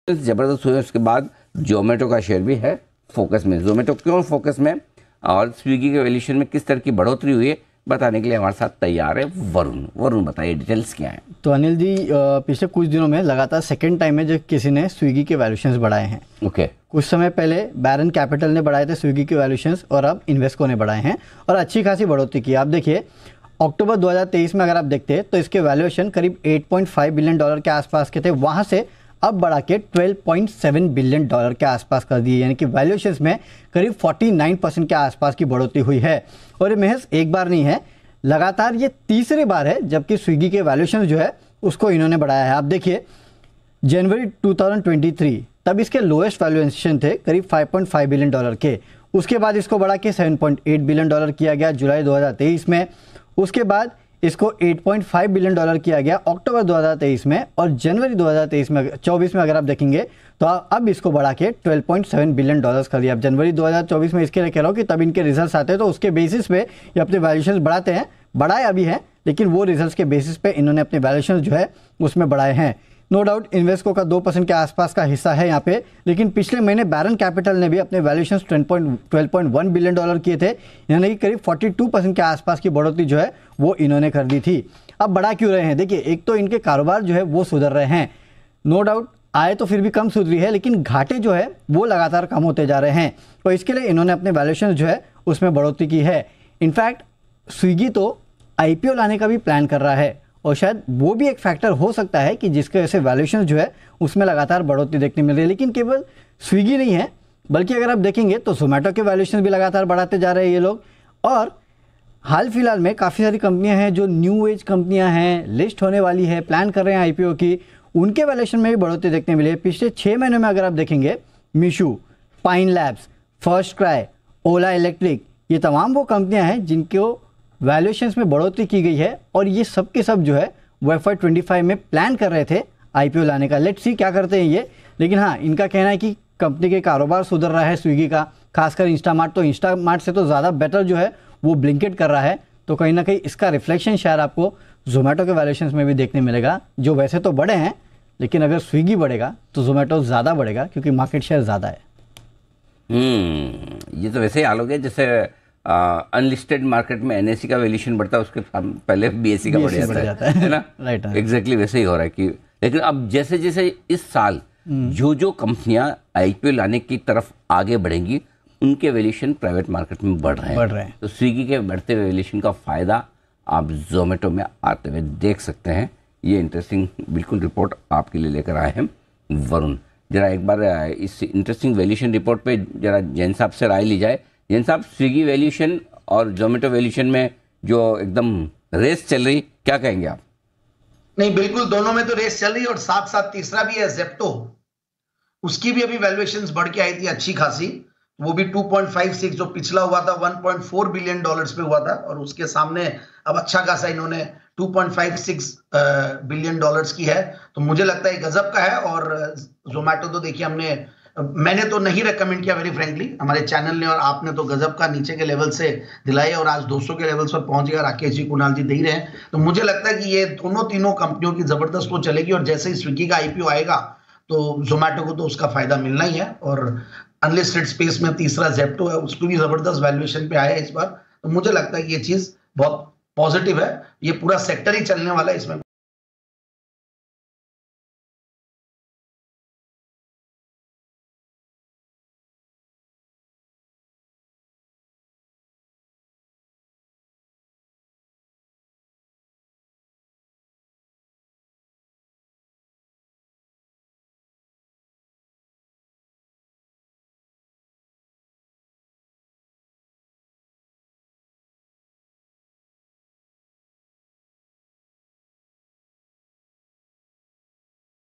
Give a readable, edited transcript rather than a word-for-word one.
ज़बरदस्त हुए। उसके बाद जोमेटो का शेयर भी है फोकस में। जोमेटो क्यों फोकस में और स्विगी के वैल्यूएशन में किस तरह की बढ़ोतरी हुई है बताने के लिए हमारे साथ तैयार है वरुण। वरुण बताइए डिटेल्स क्या है। तो अनिल जी, पिछले कुछ दिनों में लगातार सेकंड टाइम है जब किसी ने स्विगी के वैल्यूएशंस बढ़ाए हैं। ओके। कुछ समय पहले बैरन कैपिटल ने बढ़ाए थे स्विगी के वैल्यूएशंस और अब इन्वेस्को ने बढ़ाए हैं और अच्छी खासी बढ़ोतरी की। आप देखिए अक्टूबर 2023 में अगर आप देखते हैं तो इसके वैल्यूएशन करीब $8.5 बिलियन के आसपास के थे, वहाँ से अब बढ़ा के $12.7 बिलियन के आसपास कर दिए, यानी कि वैल्यूएशंस में करीब 49% के आसपास की बढ़ोतरी हुई है। और ये महज एक बार नहीं है, लगातार ये तीसरी बार है जबकि स्विगी के वैल्यूएशन जो है उसको इन्होंने बढ़ाया है। आप देखिए जनवरी 2023 तब इसके लोएस्ट वैल्यूएशन थे करीब $5.5 बिलियन के, उसके बाद इसको बढ़ा के $7.8 बिलियन किया गया जुलाई 2023 में, उसके बाद इसको $8.5 बिलियन किया गया अक्टूबर 2023 में और जनवरी 2023 में 24 में अगर आप देखेंगे तो अब इसको बढ़ा के $12.7 बिलियन कर दिया। अब जनवरी 2024 में इसके लिए कह रहा हूँ कि तब इनके रिजल्ट्स आते हैं तो उसके बेसिस पे ये अपने वैल्यूएशन बढ़ाते हैं, बढ़ाए अभी हैं लेकिन वो रिजल्ट्स के बेसिस पे इन्होंने अपने वैल्यूएशन जो है उसमें बढ़ाए हैं। नो डाउट इन्वेस्को का 2% के आसपास का हिस्सा है यहाँ पे, लेकिन पिछले महीने बैरन कैपिटल ने भी अपने वैल्यूएशन $12.1 बिलियन किए थे, यानी कि करीब 42% के आसपास की बढ़ोतरी जो है वो इन्होंने कर दी थी। अब बढ़ा क्यों रहे हैं? देखिए एक तो इनके कारोबार जो है वो सुधर रहे हैं, नो डाउट आय तो फिर भी कम सुधरी है लेकिन घाटे जो है वो लगातार कम होते जा रहे हैं, तो इसके लिए इन्होंने अपने वैल्यूएशन जो है उसमें बढ़ोतरी की है। इनफैक्ट स्विगी तो IPO लाने का भी प्लान कर रहा है और शायद वो भी एक फैक्टर हो सकता है कि जिसके वजह से वैल्यूएशन जो है उसमें लगातार बढ़ोतरी देखने मिल रही है। लेकिन केवल स्विगी नहीं है, बल्कि अगर आप देखेंगे तो जोमेटो के वैल्यूएशन भी लगातार बढ़ाते जा रहे हैं ये लोग। और हाल फिलहाल में काफ़ी सारी कंपनियां हैं जो न्यू एज कंपनियां हैं, लिस्ट होने वाली है, प्लान कर रहे हैं IPO की, उनके वैल्यूएशन में भी बढ़ोतरी देखने मिली है। पिछले 6 महीनों में अगर आप देखेंगे Meesho, Pine Labs, First Cry, Ola Electric, ये तमाम वो कंपनियां हैं जिनको वैल्यूएशंस में बढ़ोतरी की गई है और ये सब के सब जो है वो FY25 में प्लान कर रहे थे IPO लाने का। लेट्स सी क्या करते हैं ये। लेकिन हाँ, इनका कहना है कि कंपनी के कारोबार सुधर रहा है स्विगी का, खासकर इंस्टामार्ट, तो इंस्टामार्ट से तो ज़्यादा बेटर जो है वो ब्लिंकिट कर रहा है, तो कहीं ना कहीं इसका रिफ्लेक्शन शायद आपको जोमेटो के वैल्यूएशंस में भी देखने मिलेगा, जो वैसे तो बड़े हैं लेकिन अगर स्विगी बढ़ेगा तो जोमेटो ज़्यादा बढ़ेगा क्योंकि मार्केट शेयर ज़्यादा है। ये तो वैसे ही हाल हो गया जैसे अनलिस्टेड मार्केट में NSE का वैल्यूएशन बढ़ता है उसके पहले BSE का बढ़ जाता है ना। राइट, एग्जैक्टली वैसे ही हो रहा है कि लेकिन अब जैसे जैसे इस साल जो कंपनियां IPO लाने की तरफ आगे बढ़ेंगी उनके वैल्यूएशन प्राइवेट मार्केट में बढ़ रहे हैं। तो स्विगी के बढ़ते हुए वैल्यूएशन का फायदा आप जोमेटो में आते हुए देख सकते हैं। ये इंटरेस्टिंग बिल्कुल रिपोर्ट आपके लिए लेकर आए हैं वरुण। जरा एक बार इस इंटरेस्टिंग वैल्यूएशन रिपोर्ट पे जरा जैन साहब से राय ली जाए। जैन साहब, स्विगी वैल्यूएशन और जोमेटो वैल्यूएशन में जो एकदम रेस चल रही, क्या कहेंगे आप? नहीं, बिल्कुल दोनों में तो रेस चल रही है और साथ साथ तीसरा भी है जेप्टो, उसकी भी अभी वैल्यूएशंस बढ़ के आई थी अच्छी खासी, वो भी 2.56 जो पिछला हुआ था 1.4 बिलियन डॉलर्स पे हुआ था और उसके सामने अब अच्छा खासा इन्होंने 2.56 बिलियन डॉलर्स की है, तो मुझे लगता है गजब का है। और जोमेटो तो देखिए मैंने तो नहीं रेकमेंड किया वेरी फ्रेंकली, हमारे चैनल ने और आपने तो गजब का नीचे के लेवल से दिलाई और आज 200 के लेवल्स पर पहुंच गया, राकेश जी, कुणाल जी दे ही रहे हैं। तो मुझे लगता है कि ये दोनों तीनों कंपनियों की जबरदस्त वो चलेगी और जैसे ही स्विगी का IPO आएगा तो जोमेटो को तो उसका फायदा मिलना ही है। और अनलिस्टेड स्पेस में तीसरा जेप्टो है, उसको भी जबरदस्त वैल्यूएशन पे आया है इस बार, तो मुझे लगता है कि ये चीज बहुत पॉजिटिव है। ये पूरा सेक्टर ही चलने वाला है इसमें।